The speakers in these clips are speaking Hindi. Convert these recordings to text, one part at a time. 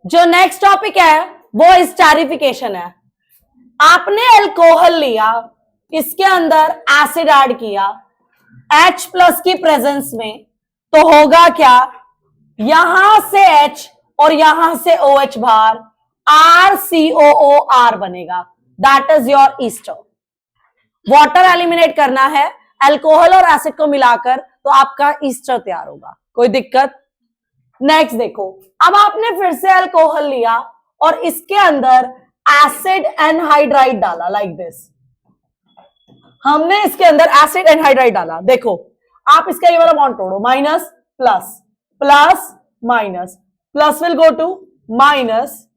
जो नेक्स्ट टॉपिक है वो स्टारिफिकेशन है। आपने अल्कोहल लिया, इसके अंदर एसिड ऐड किया H प्लस की प्रेजेंस में, तो होगा क्या, यहां से H और यहां से OH बाहर, RCOOR बनेगा, that is your Easter. Water eliminate करना है अल्कोहल और एसिड को मिलाकर, तो आपका ईस्टर तैयार होगा। कोई दिक्कत? नेक्स्ट देखो, अब आपने फिर से अल्कोहल लिया और इसके अंदर एसिड एनहाइड्राइड डाला, लाइक दिस। हमने इसके अंदर एसिड एनहाइड्राइड डाला। देखो, आप इसका ये वाला बॉन्ड तोड़ो, minus plus, plus minus, plus will go to minus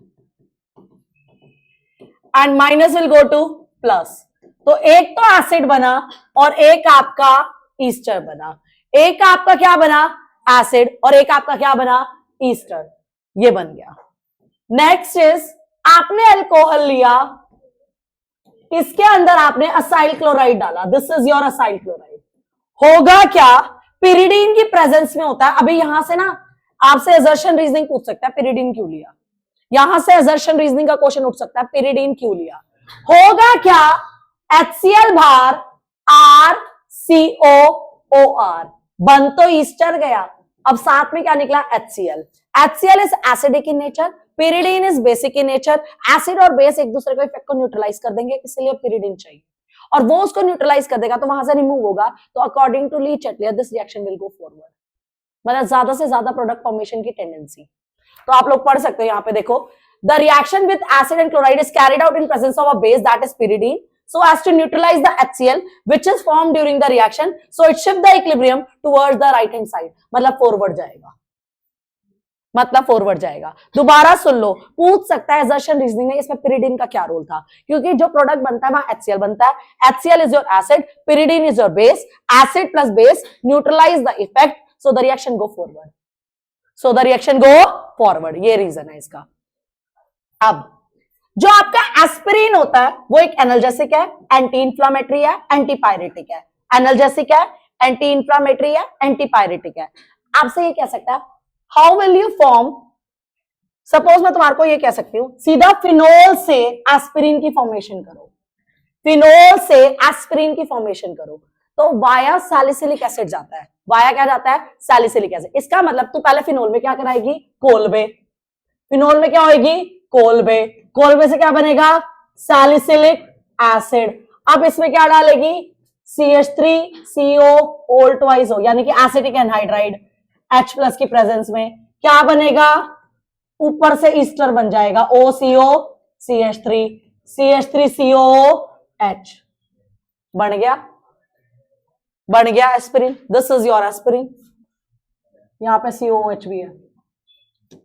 and minus will go to plus. तो एक तो एसिड बना और एक आपका ईस्टर बना। एक आपका क्या बना, एसिड, और एक आपका क्या बना, ईस्टर। ये बन गया। नेक्स्ट इज, आपने अल्कोहल लिया, इसके अंदर आपने असाइल क्लोराइड डाला, this is your acyl chloride. होगा क्या, पिरिडीन की प्रेजेंस में होता है। अभी यहां से ना आपसे असर्शन रीजनिंग पूछ सकता है, पिरिडीन क्यों लिया। यहां से असर्शन रीजनिंग का क्वेश्चन उठ सकता है, पिरिडीन क्यों लिया। होगा क्या, HCl बाहर, RCOOR, बन तो ईस्टर गया, अब साथ में क्या निकला, HCl। HCl is acidic in nature, pyridine is basic in nature. Acid और बेस एक दूसरे को इफेक्ट को न्यूट्रलाइज कर देंगे, इसलिए पिरिडीन चाहिए, और वो उसको न्यूट्रलाइज कर देगा तो वहां से रिमूव होगा। तो अकॉर्डिंग टू ली चटलियर this reaction will go forward, मतलब ज्यादा से ज्यादा प्रोडक्ट फॉर्मेशन की टेंडेंसी। तो आप लोग पढ़ सकते हो, यहां पे देखो, the reaction with acid and chloride is carried out in presence of a base that is pyridine so as to neutralize the HCl which is formed during the reaction, so it shift the equilibrium towards the right hand side, मतलब फॉरवर्ड जाएगा, मतलब फॉरवर्ड जाएगा। दोबारा सुन लो, पूछ सकता है असर्शन रीजनिंग में इसमें pyridine का क्या रोल था, क्योंकि जो प्रोडक्ट बनता है वहां HCl बनता है। HCl is your acid, pyridine is your base, acid plus base neutralize the effect, so the reaction go forward, so the reaction go forward, ये रीजन है इसका। अब जो आपका एस्पिरिन होता है वो एक एनाल्जेसिक है, एंटी इंफ्लामेटरी है, एंटीपायरेटिक है। एनाल्जेसिक है, एंटी इंफ्लामेटरी है, एंटीपायरेटिक है। आपसे ये कह सकता है, how will you form, suppose मैं तुम्हारे को ये कह सकती हूं, सीधा फिनोल से एस्पिरिन की फॉर्मेशन करो, फिनोल से एस्पिरिन की फॉर्मेशन करो, तो वाया सैलिसिलिक एसिड जाता है। वाया क्या जाता है, सैलिसिलिक एसिड। इसका मतलब तू पहले फिनोल में क्या कराएगी, कोलबे। फिनोल में क्या होगी, कोलबे। कोलबे से क्या बनेगा, सैलिसिलिक एसिड। अब इसमें क्या डालेगी, CH3CO ओल ट्वाइस हो, यानी कि एसिटिक एनहाइड्राइड, H प्लस की प्रेजेंस में क्या बनेगा, ऊपर से ईस्टर बन जाएगा, OCO CH3, CH3COOH बन गया, बन गया aspirin. This is your aspirin, यहां पे COOH भी है,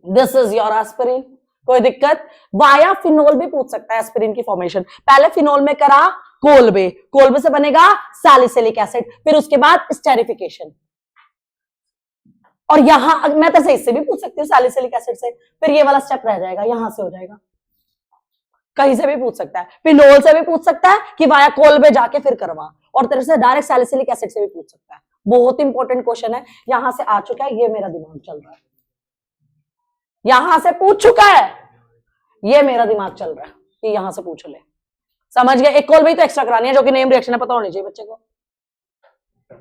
दिस इज योर एस्पिरिन। कोई दिक्कत? वाया फिनोल भी पूछ सकता है एस्पिरिन की फॉर्मेशन। पहले फिनोल में करा कोलबे, कोलबे से बनेगा सैलिसिलिक एसिड, फिर उसके बाद स्टेरिफिकेशन। और यहां मैं तो इससे भी पूछ सकती हूँ सैलिसिलिक एसिड से, फिर ये वाला स्टेप रह जाएगा, यहां से हो जाएगा। कहीं से भी पूछ सकता है, फिनोल से भी पूछ सकता है कि वाया कोलबे जाके फिर करवा, और तेरे से डायरेक्ट सैलिसिलिक एसिड से भी पूछ सकता है। बहुत इंपॉर्टेंट क्वेश्चन है, यहां से आ चुका है, ये मेरा दिमाग चल रहा है, यहां से पूछ चुका है, ये मेरा दिमाग चल रहा है कि यहां से पूछ ले। समझ गए? एक कॉल भी तो एक्स्ट्रा करानी है, जो कि नेम रिएक्शन है, पता होनी चाहिए बच्चे को।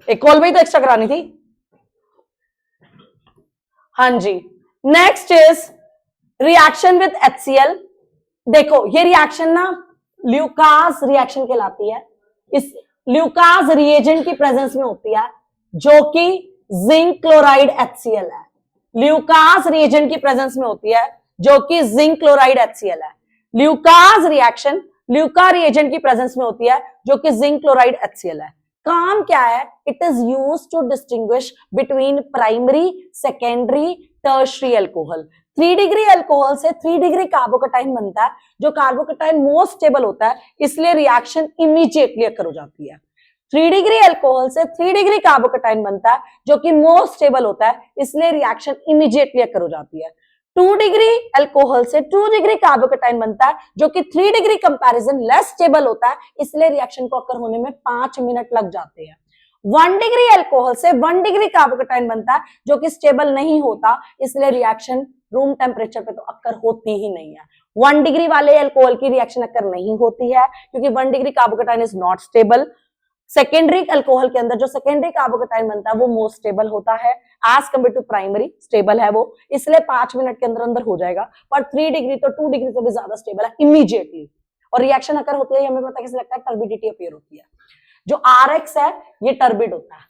एक कॉल भी तो एक्स्ट्रा करानी थी। हाँ जी, next is reaction with HCl। देखो, ये रिएक्शन ना ल्यूकास रिएक्शन कहलाती है। इस ल्यूकास रिएजेंट की प्रेजेंस में होती है, जो कि जिंक क्लोराइड HCl है। ल्यूकास रिएजेंट की प्रेजेंस में होती है, जो कि जिंक क्लोराइड HCl है। ल्यूकास रिएक्शन ल्यूका रिएजेंट की प्रेजेंस में होती है, जो कि जिंक क्लोराइड HCl है। काम क्या है, it is used to distinguish between primary, secondary, tertiary alcohol. 3 degree alcohol से 3 डिग्री कार्बोकेटाइन बनता है, जो कार्बोकेटाइन मोस्ट स्टेबल होता है, इसलिए रिएक्शन इमीडिएटली अकर हो जाती है। 3 डिग्री अल्कोहल से 3 डिग्री कार्बोकेटाइन बनता है, जो कि मोस्ट स्टेबल होता है, इसलिए रिएक्शन इमीडिएटली अकर हो जाती है। 2 डिग्री अल्कोहल से 2 डिग्री कार्बोकेटाइन बनता है, जो कि 3 डिग्री कंपैरिजन लेस स्टेबल होता है, इसलिए रिएक्शन को अकर होने में 5 मिनट लग जाते हैं। 1 डिग्री अल्कोहल से 1 डिग्री कार्बोकेटाइन बनता है जो कि स्टेबल नहीं होता, इसलिए रिएक्शन रूम टेम्परेचर पे तो अक्कर होती ही नहीं है। 1 डिग्री वाले अल्कोहल की रिएक्शन अक्कर नहीं होती है क्योंकि 1 degree carbocation is not stable. Secondary alcohol के अंदर जो सेकेंडरी कार्बोकेटाइन बनता है वो मोस्ट स्टेबल होता है as compare to primary, stable है वो, इसलिए 5 मिनट के अंदर अंदर हो जाएगा। पर 3 डिग्री तो 2 डिग्री से भी ज्यादा स्टेबल है इमीडिएटली, और रिएक्शन अकर होती है, हमें पता कैसे लगता है, टर्बिडिटी अपीयर होती है। जो RX है ये टर्बिड होता है,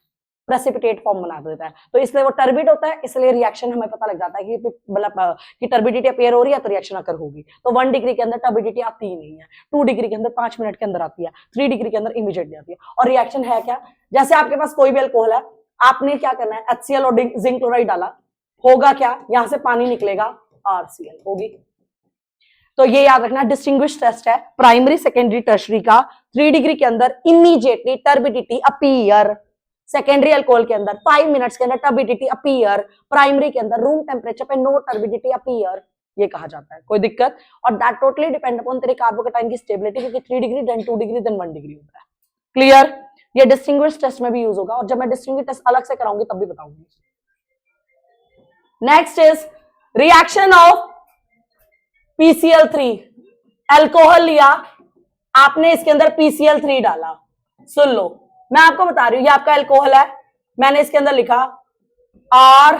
प्रेसिपिटेट फॉर्म बना देता है, तो इसलिए वो टर्बिड होता है, इसलिए रिएक्शन हमें पता लग जाता है कि मतलब कि टर्बिडिटी अपीयर हो रही है तो रिएक्शन अकर होगी। तो 1 डिग्री के अंदर टर्बिडिटी आती ही नहीं है, 2 डिग्री के अंदर 5 मिनट के अंदर आती है, 3 डिग्री के अंदर इमीडिएटली आती है। और रिएक्शन है क्या, जैसे आपके पास कोई भी अल्कोहल है, आपने क्या करना है, HCl और जिंक क्लोराइड डाला, होगा क्या, यहां से पानी निकलेगा, RCl होगी। तो ये याद रखना, डिस्टिंग्विश टेस्ट है प्राइमरी सेकेंडरी टर्शरी का। 3 डिग्री के अंदर immediately turbidity appear, secondary alcohol के अंदर 5 मिनट्स के अंदर टर्बिडिटी अपीयर, प्राइमरी के अंदर रूम टेम्परेचर पे नो टर्बिडिटी अपीयर, ये कहा जाता है। कोई दिक्कत? और दैट टोटली डिपेंड अपॉन तेरे कार्बोकेटाइन की स्टेबिलिटी, क्योंकि 3 degree then 2 degree then 1 degree होता है। क्लियर? ये डिस्टिंग्विश टेस्ट में भी यूज होगा, और जब मैं डिस्टिंग्विश टेस्ट अलग से कराऊंगी तब भी बताऊंगी। Next is reaction of PCl3। Alcohol लिया आपने, इसके अंदर PCl3 डाला। सुन लो, मैं आपको बता रही हूं, ये आपका अल्कोहल है, मैंने इसके अंदर लिखा R,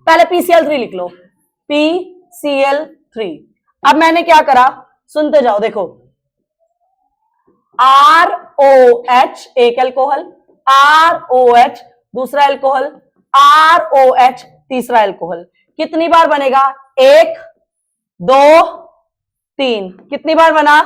पहले PCl3 लिख लो, PCl3। अब मैंने क्या करा, सुनते जाओ, देखो, ROH एक अल्कोहल, ROH दूसरा अल्कोहल, ROH तीसरा अल्कोहल। कितनी बार बनेगा, 1 2 3, कितनी बार बना,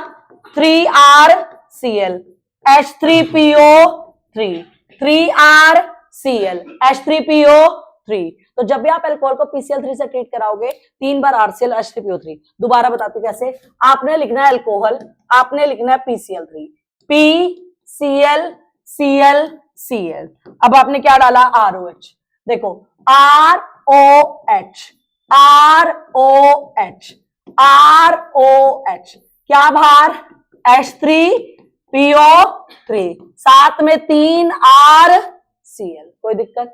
3RCl H3PO3, 3RCl H3PO3। तो जब भी आप अल्कोहल को PCl3 से ट्रीट कराओगे, 3 बार RCl H3PO3। दोबारा बताती हूं कैसे, आपने लिखना है अल्कोहल, आपने लिखना है PCl3, PCl Cl Cl। अब आपने क्या डाला, ROH। देखो, ROH ROH ROH, क्या बाहर, H3PO3, साथ में 3RCl। कोई दिक्कत?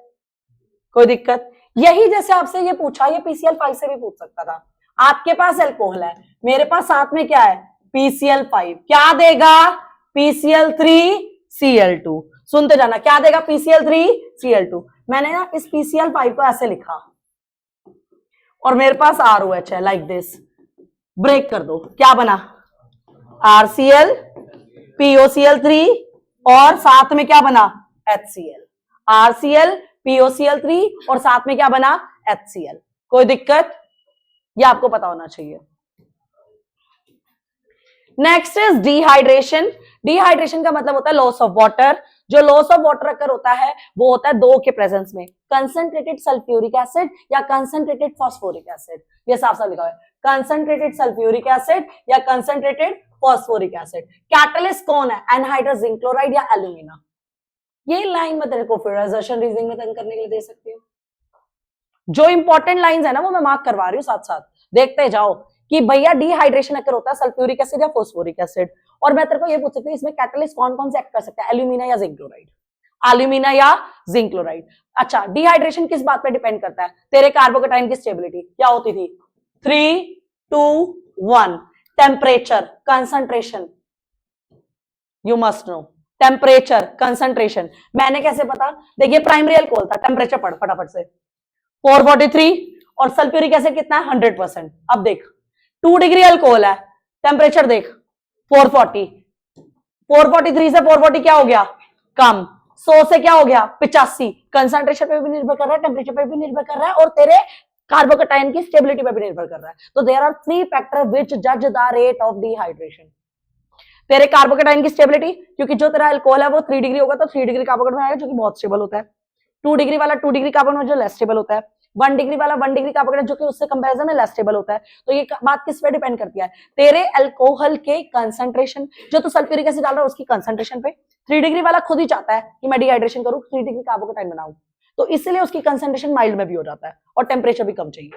कोई दिक्कत? यही जैसे आपसे ये पूछा, ये PCl5 से भी पूछ सकता था। आपके पास अल्कोहल है, मेरे पास साथ में क्या है, PCl5, क्या देगा, PCl3Cl2। सुनते जाना, क्या देगा, PCl3Cl2। मैंने ना इस PCl5 को ऐसे लिखा, और मेरे पास ROH है, लाइक दिस, ब्रेक कर दो, क्या बना, RCl POCl3, और साथ में क्या बना, HCl, RCl POCl3, और साथ में क्या बना, HCl। कोई दिक्कत? ये आपको पता होना चाहिए। Next is dehydration. डिहाइड्रेशन का मतलब होता है लॉस ऑफ वाटर। जो लॉस ऑफ वाटर अकर होता है वो होता है दो के प्रेजेंस में, कंसंट्रेटेड सल्फ्यूरिक एसिड या कंसंट्रेटेड फास्फोरिक एसिड। ये साफ साफ लिखा है, कंसंट्रेटेड सल्फ्यूरिक एसिड या कंसंट्रेटेड फास्फोरिक एसिड। कैटलिस्ट कौन है, एनहाइड्रस जिंक क्लोराइड या एल्यूमिना। ये लाइन मैं तेरे को फिर असर्शन रीजनिंग में तंग करने के लिए दे सकती हूँ। जो इंपॉर्टेंट लाइंस है ना वो मैं मार्क करवा रही हूँ साथ साथ, देखते जाओ कि भैया डिहाइड्रेशन अगर होता है सल्फ्यूरिक एसिड या फास्फोरिक एसिड। और मैं तेरे को ये पूछ सकती हूँ इसमें कैटलिस्ट कौन कौन से एक्ट कर सकता है, एल्यूमिना या जिंक क्लोराइड, एल्यूमिना या जिंक क्लोराइड। अच्छा, डिहाइड्रेशन किस बात पे डिपेंड करता है, तेरे कार्बोकेटाइन की स्टेबिलिटी क्या होती थी, 3 2 1, temperature concentration, you must know temperature concentration. मैंने कैसे पता, देखिए प्राइमरी अल्कोहल था, टेम्परेचर पढ़ फटाफट से, 443, और सल्फ्यूरिक एसिड कितना है 100%। अब देख 2 डिग्री अल्कोहल है, टेम्परेचर देख 440, 443 से 440 क्या हो गया, कम, 100 से क्या हो गया 85। कंसंट्रेशन पे भी निर्भर कर रहा है, टेम्परेचर पे भी निर्भर कर रहा है, और तेरे कार्बोकेटाइन की स्टेबिलिटी पे भी निर्भर कर रहा है। तो देयर आर 3 फैक्टर व्हिच जज द रेट ऑफ डिहाइड्रेशन। तेरे कार्बोकेटाइन की स्टेबिलिटी, क्योंकि जो तेरा अल्कोहल है वो 3 डिग्री होगा तो 3 डिग्री कार्बोकेटाइन आएगा जो कि बहुत स्टेबल होता है। 2 डिग्री वाला 2 डिग्री कार्बोकेटाइन जो लेस स्टेबल होता है। 1 डिग्री वाला 1 डिग्री कार्बोकेटाइन जो कि उससे कंपैरिजन में लेस स्टेबल होता है। तो ये बात किस पे डिपेंड करती है, तेरे अल्कोहल के कंसंट्रेशन, जो तू सल्फ्यूरिक एसिड डाल रहा है उसकी कंसंट्रेशन पे। 3 डिग्री वाला खुद ही चाहता है कि मैं डिहाइड्रेशन करूं, 3 डिग्री कार्बोकेटाइन बनाऊं, तो इसलिए उसकी कंसंट्रेशन माइल्ड में भी हो जाता है, और टेम्परेचर भी कम चाहिए।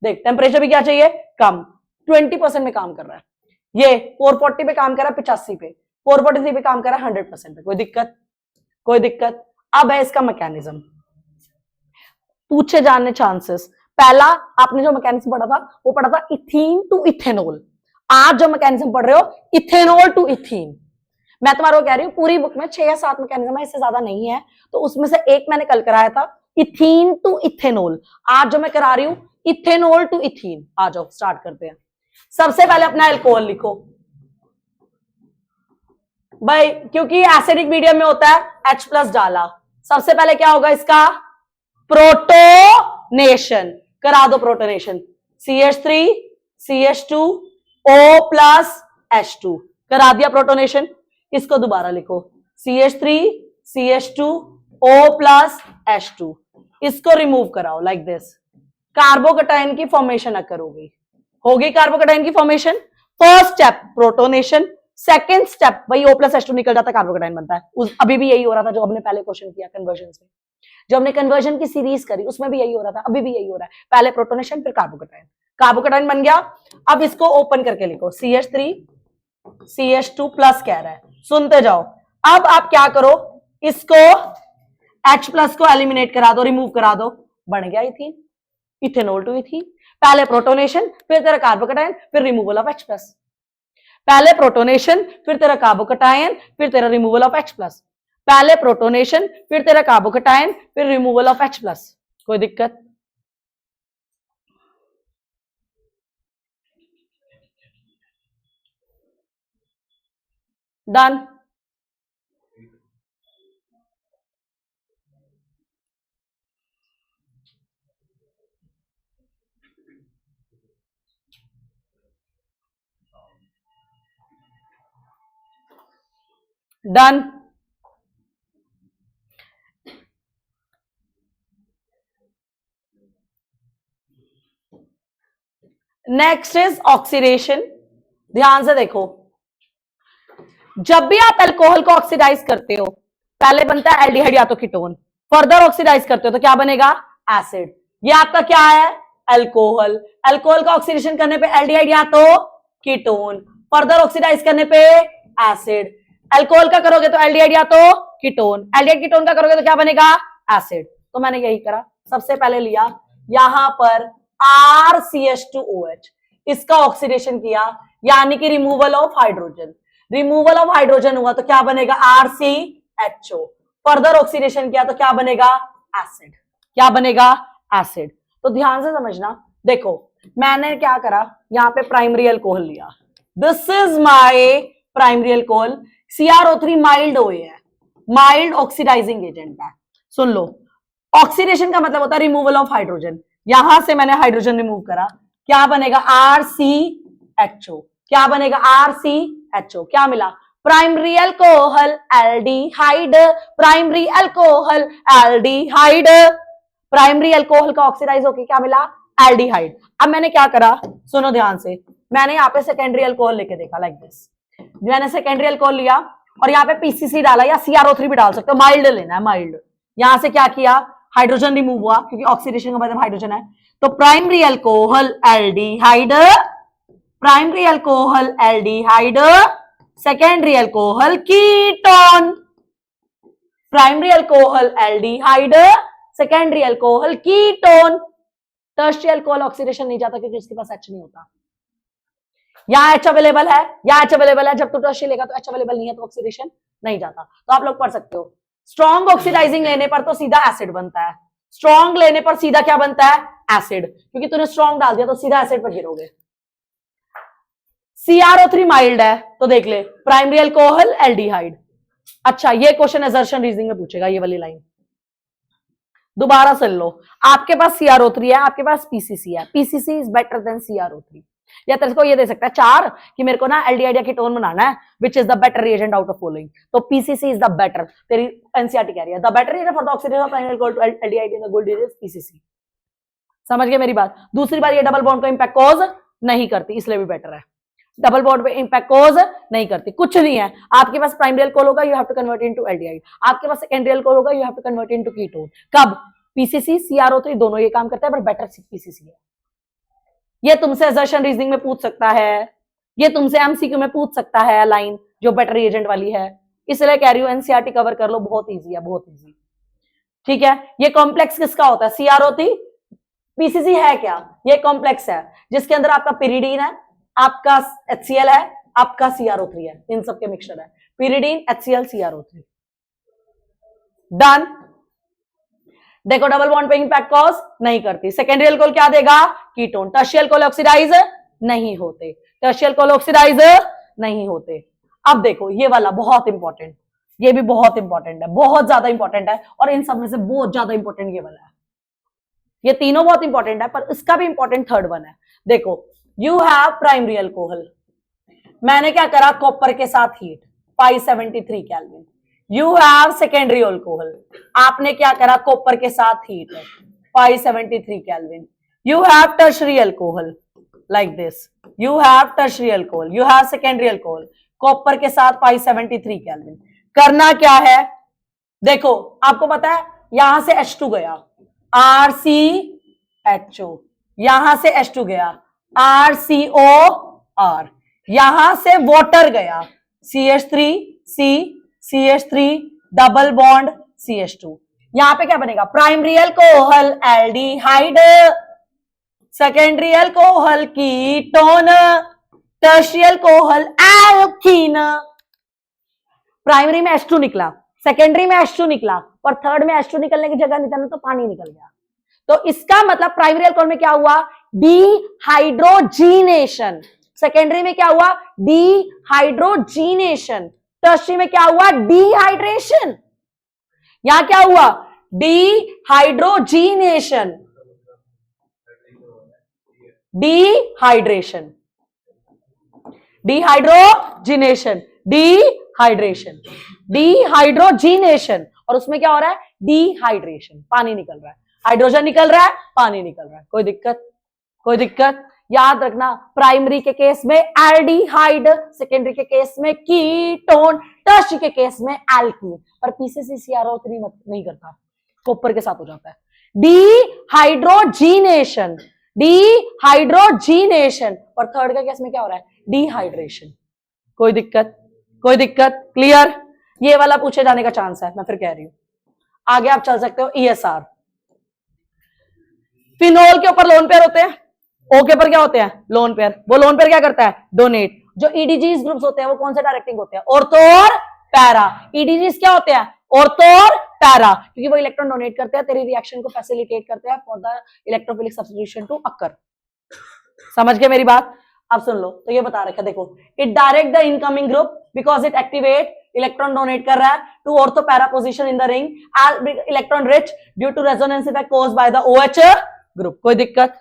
देख टेम्परेचर भी क्या चाहिए, कम, 20% में काम कर रहा है। ये 440 पे काम कर रहा है 85 पे, 443 पे काम कर रहा है 100% पे। कोई दिक्कत? कोई दिक्कत? अब है इसका मैकेनिज्म, पूछे जाने चांसेस। पहला आपने जो मैकेनिज्म पढ़ा था वो पढ़ा था इथीन टू इथेनॉल, आज जो मैकेनिज्म पढ़ रहे हो इथेनॉल टू इथीन। मैं तुम्हारे को कह रही हूँ पूरी बुक में 6 या 7 मैकेनिज्म है, इससे ज्यादा नहीं है, तो उसमें से एक मैंने कल कराया था इथीन टू इथेनॉल, आज जो मैं करा रही हूं इथेनॉल टू इथीन। आ जाओ स्टार्ट करते हैं। सबसे पहले अपना अल्कोहल लिखो भाई, क्योंकि एसिडिक मीडियम में होता है H+ डाला। सबसे पहले क्या होगा इसका? प्रोटोनेशन। करा दो protonation, CH3 CH2 O+ H2। करा दिया प्रोटोनेशन। इसको दोबारा लिखो, CH3 CH2 O+ H2। इसको रिमूव कराओ लाइक दिस। कार्बोकटाइन की फॉर्मेशन अकर होगी कार्बोकटाइन की formation. First step protonation, second step वही O+ H2 निकल जाता है, कार्बोकटाइन बनता है। अभी भी यही हो रहा था जो हमने पहले क्वेश्चन किया कन्वर्जन में, जो हमने कन्वर्जन की सीरीज करी उसमें भी यही हो रहा था, अभी भी यही हो रहा है। पहले प्रोटोनेशन फिर कार्बोकटाइन, कार्बोकटाइन बन गया। अब इसको ओपन करके लिखो, CH3 CH2+ कह रहा है, सुनते जाओ। अब आप क्या करो, इसको H+ को एलिमिनेट करा दो, रिमूव करा दो, बन गया इथीन, इथेनॉल टू इथीन। पहले प्रोटोनेशन फिर तेरा कार्बोकटाइन फिर रिमूवल ऑफ H+। पहले प्रोटोनेशन फिर तेरा कार्बोकटाइन फिर तेरा रिमूवल ऑफ H+। पहले प्रोटोनेशन फिर तेरा कार्बोकटाइन फिर रिमूवल ऑफ H+। कोई दिक्कत? Done. Done. Next is oxidation. ध्यान से देखो, जब भी आप अल्कोहल को ऑक्सीडाइज करते हो पहले बनता है एल्डिहाइड या तो कीटोन, फर्दर ऑक्सीडाइज करते हो तो क्या बनेगा? एसिड। ये आपका क्या है? अल्कोहल। अल्कोहल का ऑक्सीडेशन करने पे एल्डिहाइड या तो कीटोन, फर्दर ऑक्सीडाइज करने पे एसिड। अल्कोहल का करोगे तो एल्डिहाइड या तो कीटोन, एल्डिहाइड कीटोन का करोगे तो क्या बनेगा? एसिड। तो मैंने यही करा, सबसे पहले लिया यहां पर RCH2OH, इसका ऑक्सीडेशन किया, यानी कि removal of hydrogen. Removal of hydrogen हुआ तो क्या बनेगा? RCHO। फर्दर ऑक्सीडेशन किया तो क्या बनेगा? एसिड। क्या बनेगा? एसिड। तो ध्यान से समझना, देखो मैंने क्या करा, यहां पे प्राइमरी अल्कोहल लिया, this is my primary alcohol. CrO3 mild OA है, माइल्ड ऑक्सीडाइजिंग एजेंट है। सुन लो, ऑक्सीडेशन का मतलब होता है रिमूवल ऑफ हाइड्रोजन। यहां से मैंने हाइड्रोजन रिमूव करा, क्या बनेगा? RCHO। क्या बनेगा? RCHO। क्या मिला? Primary alcohol aldehyde, primary alcohol aldehyde. Primary alcohol का ऑक्सीडाइज होके क्या मिला? एल्डिहाइड। अब मैंने क्या करा, सुनो ध्यान से, मैंने यहाँ पे सेकेंडरी अल्कोहल लेके देखा लाइक दिस। मैंने सेकेंडरी अल्कोहल लिया और यहाँ पे PCC डाला, या CrO3 भी डाल सकते हो, माइल्ड लेना है, माइल्ड। यहां से क्या किया? हाइड्रोजन रिमूव हुआ, क्योंकि ऑक्सीडेशन का मतलब हाइड्रोजन है। तो primary alcohol aldehyde, primary alcohol aldehyde, secondary alcohol ketone. Primary alcohol aldehyde, secondary alcohol ketone. Tertiary alcohol oxidation नहीं जाता क्योंकि इसके पास H नहीं होता। यहां H अवेलेबल है, यहां H अवेलेबल है, जब तू टर्शियरी लेगा तो H अवेलेबल नहीं है तो ऑक्सीडेशन नहीं जाता। तो आप लोग पढ़ सकते हो, स्ट्रॉन्ग ऑक्सीडाइजिंग लेने पर तो सीधा एसिड बनता है, स्ट्रॉन्ग लेने पर सीधा क्या बनता है? एसिड, क्योंकि तूने स्ट्रॉन्ग डाल दिया तो सीधा एसिड पर गिरोगे। CrO3 माइल्ड है तो देख ले, प्राइमरी अल्कोहल एल्डिहाइड। अच्छा, ये क्वेश्चन असर्शन रीजनिंग में पूछेगा, ये वाली लाइन दोबारा सुन लो। आपके पास CrO3 है, आपके पास PCC है, PCC is better than CrO3। या तेरे को ये दे सकता है 4 कि मेरे को ना एल्डिहाइड या कीटोन बनाना है, which is the better reagent out of following, तो PCC इज द बेटर। तेरी एनसीईआरटी कह रही है the better reagent for the oxidation of primary alcohol to aldehyde in the good is PCC। समझ गए मेरी बात? दूसरी बात, ये डबल बॉन्ड को इंपैक्ट कॉज नहीं करती, इसलिए भी बेटर है। डबल बॉन्ड पे इंपैक्ट कॉज नहीं करती, कुछ नहीं है। आपके पास प्राइमरी अल्कोहल होगा, you have to convert into aldehyde. आपके पास सेकेंडरी अल्कोहल होगा, you have to convert into ketone. कब? PCC CrO3 दोनों ये काम करता है, बट बेटर PCC है। ये तुमसे असर्शन रीजनिंग में पूछ सकता है, ये तुमसे MCQ में पूछ सकता है लाइन जो बेटर रिएजेंट वाली है। इसलिए कह रही हूं एनसीईआरटी कवर कर लो, बहुत इजी है, बहुत इजी। ठीक है, ये कॉम्प्लेक्स किसका होता है? CrO3। पीसीसी है क्या? ये कॉम्प्लेक्स है जिसके अंदर आपका पिरिडीन है, आपका HCl है, आपका CrO3 है, इन सबके मिक्सचर है, पिरिडीन HCl CrO3। डन। देखो डबल बॉन्ड पे इंपैक्ट कॉज नहीं करती। सेकेंडरी अल्कोहल क्या देगा? कीटोन। टर्शियल अल्कोहल ऑक्सीडाइज नहीं होते, टर्शियल अल्कोहल ऑक्सीडाइज नहीं होते। अब देखो ये वाला बहुत इंपॉर्टेंट, ये भी बहुत इंपॉर्टेंट है, बहुत ज्यादा इंपॉर्टेंट है, और इन सब में से बहुत ज्यादा इंपॉर्टेंट ये वाला है। ये तीनों बहुत इंपॉर्टेंट है, पर इसका भी इंपॉर्टेंट थर्ड वन है। देखो यू हैव प्राइमरी अल्कोहल, मैंने क्या करा? कॉपर के साथ heat 573 kelvin. You have secondary alcohol, आपने क्या करा? कॉपर के साथ heat 573 kelvin. You have tertiary alcohol like this, you have tertiary alcohol, you have secondary alcohol, copper के साथ 573 केल्विन। करना क्या है? देखो आपको पता है यहां से H2 गया RCHO, यहां से H2 गया RCOR, यहां से वाटर गया CH3 डबल बॉन्ड CH2। यहां पे क्या बनेगा? Primary alcohol aldehyde, secondary alcohol ketone, टर्शियल alcohol alkene. Primary में H2 निकला, सेकेंडरी में H2 निकला, और थर्ड में H2 निकलने की जगह निकलना तो पानी निकल गया। तो इसका मतलब प्राइमरी अल्कोहल में क्या हुआ? डिहाइड्रोजीनेशन। सेकेंडरी में क्या हुआ? डिहाइड्रोजीनेशन। टर्शियरी में क्या हुआ? डिहाइड्रेशन। यहां क्या हुआ? डिहाइड्रोजीनेशन, डिहाइड्रेशन, डिहाइड्रोजीनेशन, डिहाइड्रेशन, डिहाइड्रोजीनेशन, और उसमें क्या हो रहा है? डिहाइड्रेशन, पानी निकल रहा है, हाइड्रोजन निकल रहा है, पानी निकल रहा है। कोई दिक्कत? कोई दिक्कत? याद रखना प्राइमरी के केस में एल्डिहाइड, सेकेंडरी के केस में कीटोन, टर्शियरी के केस में एल्कीन। पर पीसीसी CrO3 नहीं करता, कॉपर के साथ हो जाता है। डिहाइड्रोजीनेशन, डिहाइड्रोजीनेशन, और थर्ड का केस में क्या हो रहा है? डिहाइड्रेशन। कोई दिक्कत? कोई दिक्कत? क्लियर? ये वाला पूछे जाने का चांस है, मैं फिर कह रही हूं। आगे आप चल सकते हो। ESR, फिनोल के ऊपर लोन पेयर होते हैं, O के ऊपर क्या होते हैं? Lone pair. वो लोन पेयर क्या करता है? डोनेट। जो EDGs ग्रुप्स होते हैं वो कौन से डायरेक्टिंग होते हैं? ऑर्थो और पैरा। EDGs क्या होते हैं? ऑर्थो और पैरा, क्योंकि वो इलेक्ट्रॉन डोनेट करते हैं, तेरी रिएक्शन को फैसिलिटेट करते हैं for the electrophilic substitution to occur. समझ गए मेरी बात? अब सुन लो, तो ये बता रखा, देखो it direct the incoming group because it activate, electron donate कर रहा है to ortho para position in the ring, electron rich due to resonance effect caused by the OH group. कोई दिक्कत?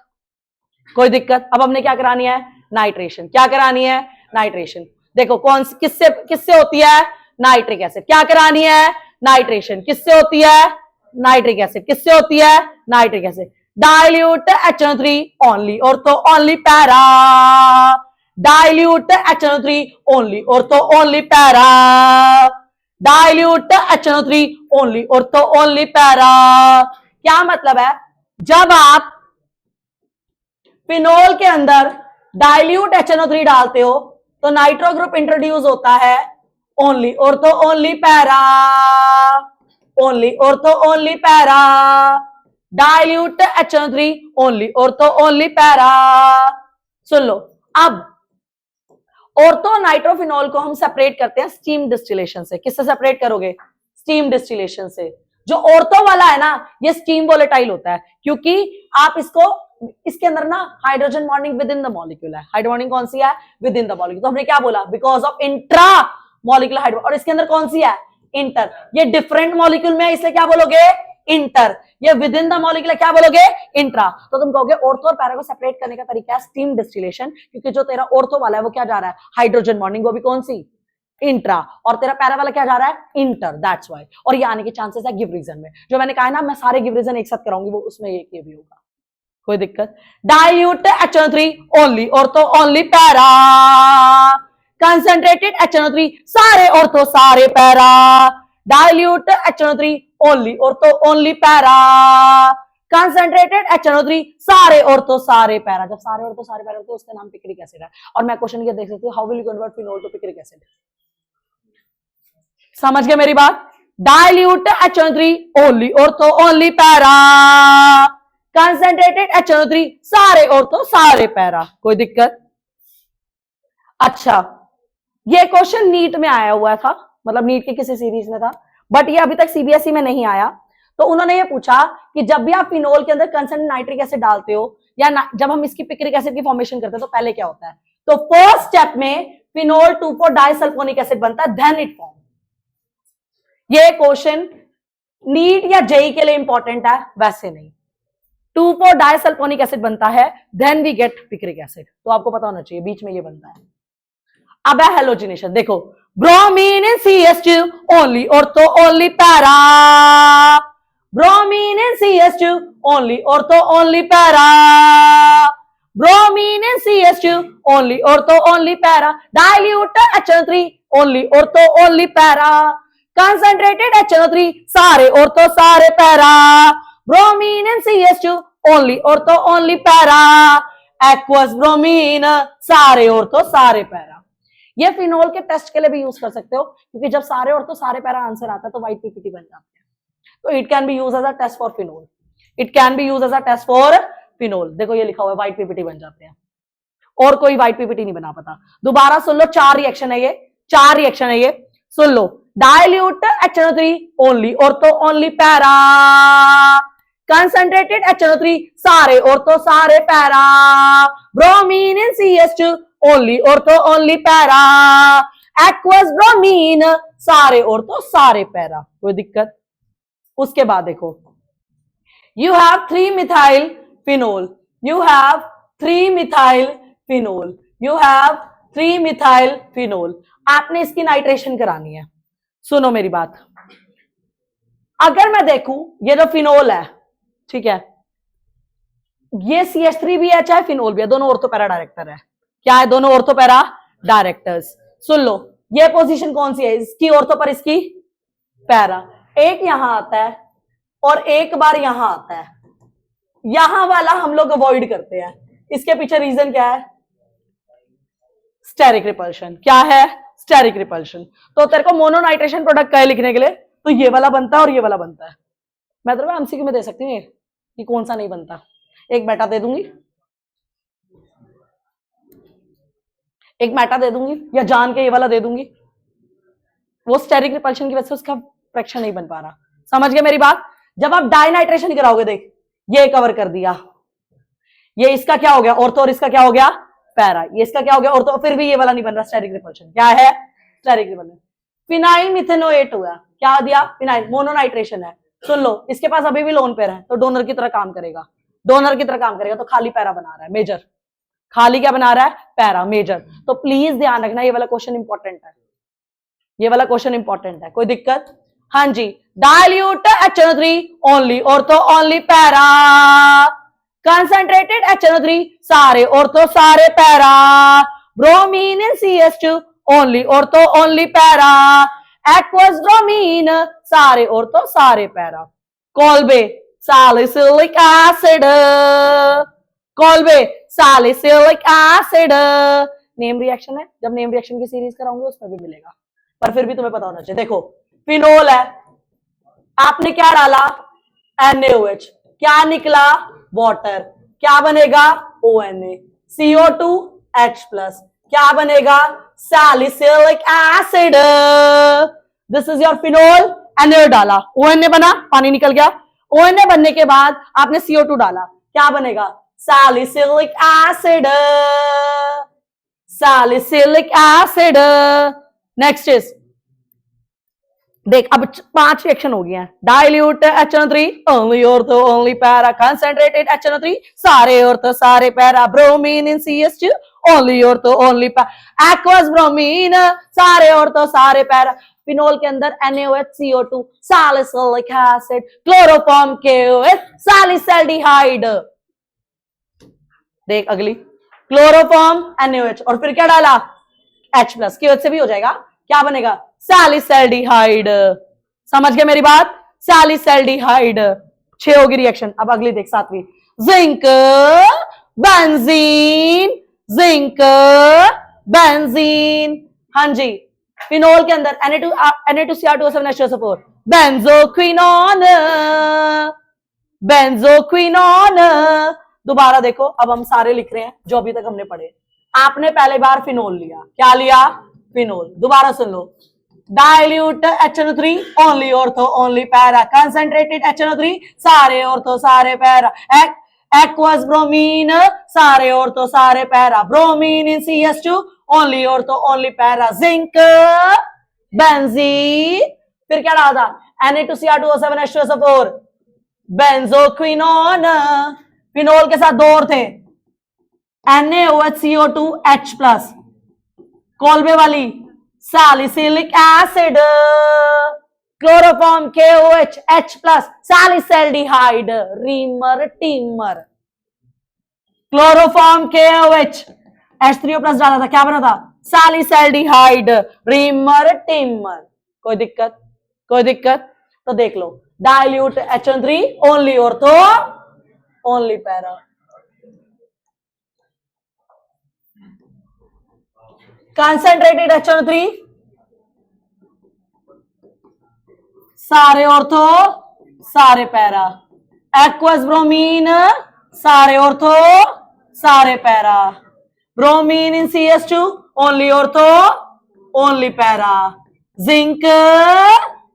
कोई दिक्कत? अब हमने क्या करानी है? नाइट्रेशन। क्या करानी है? नाइट्रेशन। देखो कौन किससे किससे होती है? Nitric acid. क्या करानी है? नाइट्रेशन। किससे होती है? Nitric acid. किससे होती है? Nitric acid. Dilute HNO3 only ortho only para, dilute HNO3 only ortho only para, dilute HNO3 only ortho only para. क्या मतलब है? जब आप फिनोल के अंदर डाइल्यूट HNO3 डालते हो तो नाइट्रो ग्रुप इंट्रोड्यूस होता है only ortho only para, only ortho only para, dilute HNO3 only ortho only para. सुन लो, अब ऑर्थो नाइट्रोफिनॉल को हम सेपरेट करते हैं स्टीम डिस्टिलेशन से। किससे सेपरेट करोगे? स्टीम डिस्टिलेशन से। जो ऑर्थो वाला है ना, ये स्टीम वोलेटाइल होता है, क्योंकि आप इसको, इसके अंदर ना hydrogen bonding with in the molecule है। हाइड्रोजन बॉन्डिंग कौन सी है? With in the molecule. तो हमने क्या बोला? Because of intra molecular hydro, और इसके अंदर कौन सी है? इंटर। ये डिफरेंट मॉलिक्यूल में है, इसलिए क्या बोलोगे? इंटर। ये विद इन द मॉलिक्यूल क्या बोलोगे? इंट्रा। तो तुम कहोगे ऑर्थो और पैरा को सेपरेट करने का तरीका है स्टीम डिस्टिलेशन, क्योंकि जो तेरा ऑर्थो वाला है वो क्या जा रहा है? हाइड्रोजन बॉन्डिंग, वो भी कौन सी? इंट्रा। और तेरा पैरा वाला क्या जा रहा है? इंटर। That's why. और ये आने के चांसेस है गिव रीजन में। जो मैंने कहा है ना, मैं सारे गिव रीजन एक साथ कराऊंगी, वो उसमें ये भी होगा। कोई दिक्कत? Dilute HNO3 only ortho only para, concentrated HNO3 सारे ऑर्थो सारे para, dilute HNO3 only ortho only para, concentrated HNO3 सारे ऑर्थो सारे पैरा। जब सारे ऑर्थो सारे पैरा तो उसका नाम पिक्रिक एसिड है। और मैं क्वेश्चन ये देख सकती हूँ, how will you convert phenol to picric acid? समझ गए मेरी बात? Dilute HNO3 only ortho only para, concentrated HNO3 सारे ऑर्थो सारे पैरा। कोई दिक्कत? अच्छा, ये क्वेश्चन नीट में आया हुआ था, मतलब नीट के किसी सीरीज में था, बट ये अभी तक सीबीएसई में नहीं आया। तो उन्होंने ये पूछा कि जब भी आप फिनोल के अंदर कंसंट्रेटेड नाइट्रिक एसिड डालते हो या जब हम इसकी पिक्रिक एसिड की फॉर्मेशन करते हैं तो पहले क्या होता है? तो फर्स्ट स्टेप में फिनोल 2,4-डाइसल्फोनिक एसिड बनता है, देन इट फॉर्म। ये क्वेश्चन नीट या जेई के लिए इंपॉर्टेंट है, वैसे नहीं। 2,4-डाइसल्फोनिक एसिड बनता है, then we get picric acid. तो आपको पता होना चाहिए बीच में ये बनता है। अब है हेलोजिनेशन, देखो bromine in CH2 only ortho only para, bromine in CH2 only ortho only para, bromine in CH2 only ortho only para, dilute HNO3 only ortho only para, concentrated HNO3 सारे ऑर्थो सारे para, bromine in CH2 only ortho only para, aqueous bromine सारे ऑर्थो सारे पैरा। ये फिनोल के टेस्ट के लिए भी यूज कर सकते हो, क्योंकि जब सारे ऑर्थो सारे पैरा आंसर आता है तो व्हाइट पीपीटी बन जाती है। तो it can be use as a test for phenol, it can be use as a test for phenol. देखो ये लिखा हुआ है व्हाइट पीपीटी बन जाते हैं, और कोई व्हाइट पीपीटी नहीं बना पाता। दोबारा सुन लो, 4 रिएक्शन है ये, 4 रिएक्शन है ये, सुन लो। Dilute HNO3 only ortho only para, concentrated HNO3 सारे ऑर्थो सारे para, bromine in CH2 only ortho only para, aqueous bromine सारे ऑर्थो सारे पैरा। कोई दिक्कत? उसके बाद देखो, you have three methyl phenol, you have three methyl phenol, you have three methyl phenol. आपने इसकी नाइट्रेशन करानी है। सुनो मेरी बात, अगर मैं देखूं ये जो फिनोल है, ठीक है, ये CH3 भी है चाहे फिनोल भी है, दोनों ऑर्थो पैरा डायरेक्टर है। क्या है? दोनों ऑर्थो पैरा डायरेक्टर्स। सुन लो, ये पोजीशन कौन सी है? इसकी ऑर्थो पर इसकी पैरा। एक यहां आता है और एक बार यहां आता है, यहां वाला हम लोग अवॉइड करते हैं। इसके पीछे रीजन क्या है? Steric repulsion. क्या है? Steric repulsion. तो तेरे को मोनोनाइट्रेशन प्रोडक्ट का है लिखने के लिए, तो ये वाला बनता है और ये वाला बनता है। मैं तेरे को एमसीक्यू में दे सकती हूँ कि कौन सा नहीं बनता। एक बेटा दे दूंगी, एक मेटा दे दूंगी, या जान के ये वाला दे दूंगी। वो स्टेरिक रिपल्शन की वजह से उसका फ्रैक्शन नहीं बन पा रहा। समझ गए मेरी बात? जब आप डाइनाइट्रेशन कराओगे, देख ये कवर कर दिया, ये इसका क्या हो गया? ऑर्थो, और इसका क्या हो गया? पैरा। ये इसका क्या हो गया? ऑर्थो, फिर भी ये वाला नहीं बन रहा, स्टेरिक रिपल्शन। क्या है? Steric repulsion. फिनाइल मिथेनोएट हुआ, क्या दिया? फिनाइल, मोनोनाइट्रेशन है। सुन लो, इसके पास अभी भी लोन पेयर है, तो डोनर की तरह काम करेगा, डोनर की तरह काम करेगा। तो खाली पैरा बना रहा है, मेजर। खाली क्या बना रहा है? Para, major. तो प्लीज ध्यान रखना, ये वाला क्वेश्चन इंपॉर्टेंट है, ये वाला क्वेश्चन इंपॉर्टेंट है। कोई दिक्कत? हाँ जी। Dilute HNO3 only ortho only para, concentrated HNO3 सारे ऑर्थो सारे para, bromine in CH2 only ortho only para, aqueous bromine सारे ऑर्थो सारे para. Kolbe salicylic acid, Kolbe salicylic acid. Name reaction है, जब नेम रिएक्शन की सीरीज कराऊंगी उसमें भी मिलेगा, पर फिर भी तुम्हें पता होना चाहिए। देखो फिनोल है, आपने क्या डाला? NaOH, क्या निकला? वाटर। क्या बनेगा? ONA, CO2H+, क्या बनेगा? Salicylic acid. This is your phenol. NaOH डाला, ONA बना, पानी निकल गया। ONA बनने के बाद आपने CO2 डाला, क्या बनेगा? Salicylic acid, salicylic acid. Next is, देख अब 5 रिएक्शन हो गई हैं। Dilute HNO3 only ortho only para, concentrated HNO3 सारे ऑर्थो सारे para, bromine in CH2 only ortho only para, aqueous bromine सारे ऑर्थो सारे पैरा। फिनोल के अंदर NaOH, CO2, salicylic acid, chloroform KOH, सैलिसल्डिहाइड। देख अगली, क्लोरोफॉर्म NaOH, और फिर क्या डाला? H+, KOH से भी हो जाएगा, क्या बनेगा? सैलिसल्डिहाइड। समझ गए मेरी बात? सैलिसल्डिहाइड। 6 होगी रिएक्शन। अब अगली देख, 7वीं, जिंक बेंजीन, जिंक बेंजीन। हाँ जी, फिनोल के अंदर Na2Cr2O7H2SO4 बेंजोक्विनोन, बेंजोक्विनोन। दोबारा देखो, अब हम सारे लिख रहे हैं जो अभी तक हमने पढ़े। आपने पहले बार फिनोल लिया, क्या लिया? फिनोल। दोबारा सुन लो, dilute HNO3 only ortho only para, concentrated HNO3 सारे ऑर्थो सारे पैरा, एक्वस ब्रोमीन सारे ऑर्थो सारे para, bromine in CS2 only ortho only para, zinc benzene, फिर क्या डाला था? Na2Cr2O7H2SO4 benzoquinone. फिनोल के साथ दो और थे, NaOHCO2H+, कोलबे वाली salicylic acid, chloroform KOH H+, salicylaldehyde, Reimer Tiemann, chloroform KOH H3O+ डाला था, क्या बना था? Salicylaldehyde, Reimer Tiemann. कोई दिक्कत? कोई दिक्कत? तो देख लो, dilute HNO3 only ortho only para, concentrated HNO3 सारे ऑर्थो सारे पैरा, एक्वस ब्रोमीन सारे ऑर्थो सारे para, bromine in CS2 only ortho only para, zinc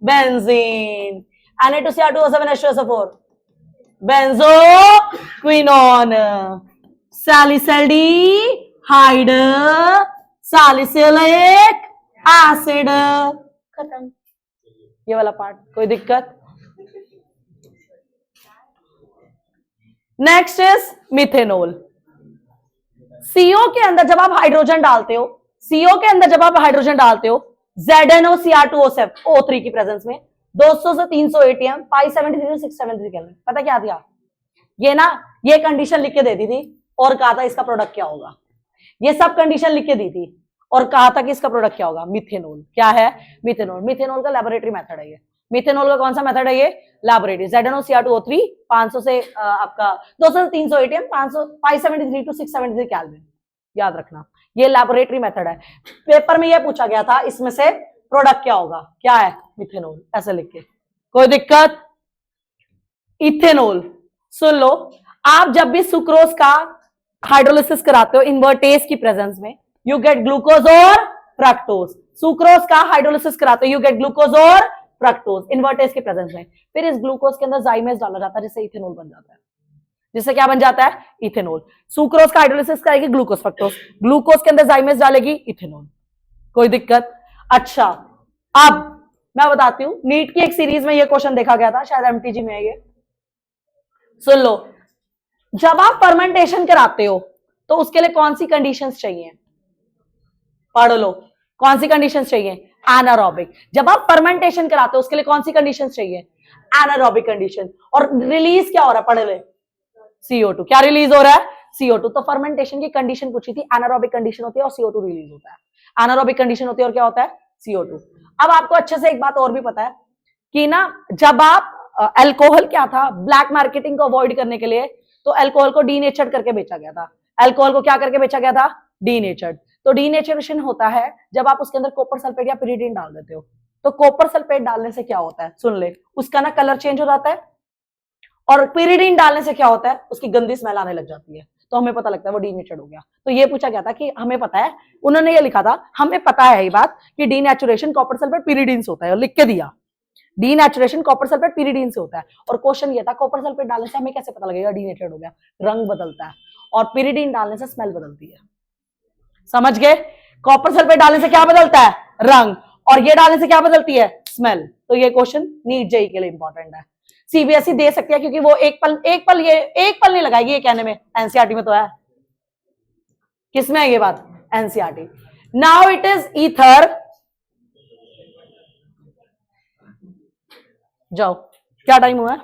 benzene, Na2Cr2O7H2SO4 benzoquinone, salicylaldehyde, salicylic acid. खत्म ये वाला पार्ट। कोई दिक्कत? Next is methanol. सीओ के अंदर जब आप हाइड्रोजन डालते हो, सीओ के अंदर जब आप हाइड्रोजन डालते हो, ZnOCr2O3 की प्रेजेंस में 200 से 300 ATM, 573 से 673 केल्विन। पता क्या दिया? ये ना, ये कंडीशन लिख के दे दी थी और कहा था इसका प्रोडक्ट क्या होगा। ये सब कंडीशन लिख के दी थी और कहा था कि इसका प्रोडक्ट क्या होगा? मिथेनॉल। क्या है? मिथेनॉल। मिथेनॉल का लैबोरेटरी मेथड है ये। मिथेनॉल का कौन सा मेथड है ये? लैबोरेटरी। ZnOCr2O3 500 से आपका 200 से 300 ATM, 573 to 673 केल्विन। याद रखना, ये लैबोरेटरी मेथड है। पेपर में ये पूछा गया था इसमें से प्रोडक्ट क्या होगा? क्या है? मिथेनॉल। ऐसे लिख के। कोई दिक्कत? इथेनॉल। सुन लो, आप जब भी सुक्रोज का हाइड्रोलिसिस कराते हो इन्वर्टेज की प्रेजेंस में, यू गेट ग्लूकोज और फ्रक्टोज। सुक्रोज का हाइड्रोलिसिस कराते हो, यू गेट ग्लूकोज और फ्रक्टोज इन्वर्टेज की प्रेजेंस में। फिर इस ग्लूकोज के अंदर जाइमेज डाला जाता है, जिससे इथेनॉल बन जाता है। जिससे क्या बन जाता है? इथेनॉल। सुक्रोज का हाइड्रोलिसिस करेगी ग्लूकोज फ्रक्टोज, ग्लूकोज के अंदर जाइमेज डालेगी इथेनॉल। कोई दिक्कत? अच्छा, अब मैं बताती हूं, नीट की एक सीरीज में ये क्वेश्चन देखा गया था, शायद MTG में है ये। सुन लो, जब आप फर्मेंटेशन कराते हो तो उसके लिए कौन सी कंडीशंस चाहिए? पढ़ लो, कौन सी कंडीशंस चाहिए? एनारोबिक। जब आप फर्मेंटेशन कराते हो उसके लिए कौन सी कंडीशंस चाहिए? Anaerobic condition. और रिलीज क्या हो रहा है? पढ़ ले, CO2। क्या रिलीज हो रहा है? CO2। तो फर्मेंटेशन की कंडीशन पूछी थी, एनारोबिक कंडीशन होती है और CO2 रिलीज होता है। एनारोबिक कंडीशन होती है और क्या होता है? CO2। अब आपको अच्छे से एक बात और भी पता है कि ना, जब आप अल्कोहल क्या था, ब्लैक मार्केटिंग को अवॉइड करने के लिए तो अल्कोहल को डीनेचर्ड करके बेचा गया था। अल्कोहल को क्या करके बेचा गया था? डीनेचर्ड। तो डीनेचरेशन होता है जब आप उसके अंदर कॉपर सल्फेट या पिरिडीन डाल देते हो। तो कॉपर सल्फेट डालने से क्या होता है? सुन ले, उसका ना कलर चेंज हो जाता है, और पिरिडीन डालने से क्या होता है? उसकी गंदी स्मेल आने लग जाती है। तो हमें पता लगता है वो डीनेचर्ड हो गया। तो ये पूछा गया था कि हमें पता है, उन्होंने ये लिखा था हमें पता है ये बात कि डीनेचुरेशन कॉपर सल्फेट पिरिडीन से होता है, और लिख के दिया डीनेचुरेशन कॉपर सल्फेट पिरिडीन से होता है। और क्वेश्चन ये था कॉपर सल्फेट डालने से हमें कैसे पता लगेगा डीनेचर्ड हो गया? रंग बदलता है, और पिरिडीन डालने से स्मेल बदलती है। समझ गए? कॉपर सल्फेट डालने से क्या बदलता है? रंग। और ये डालने से क्या बदलती है? स्मेल। तो ये क्वेश्चन नीट जेई के लिए इंपॉर्टेंट है। CBSE दे सकती है क्योंकि वो एक पल नहीं लगाएगी ये कहने में। एनसीईआरटी में तो है। किसमें है ये बात? NCERT. Now it is ether. जाओ, क्या टाइम हुआ है?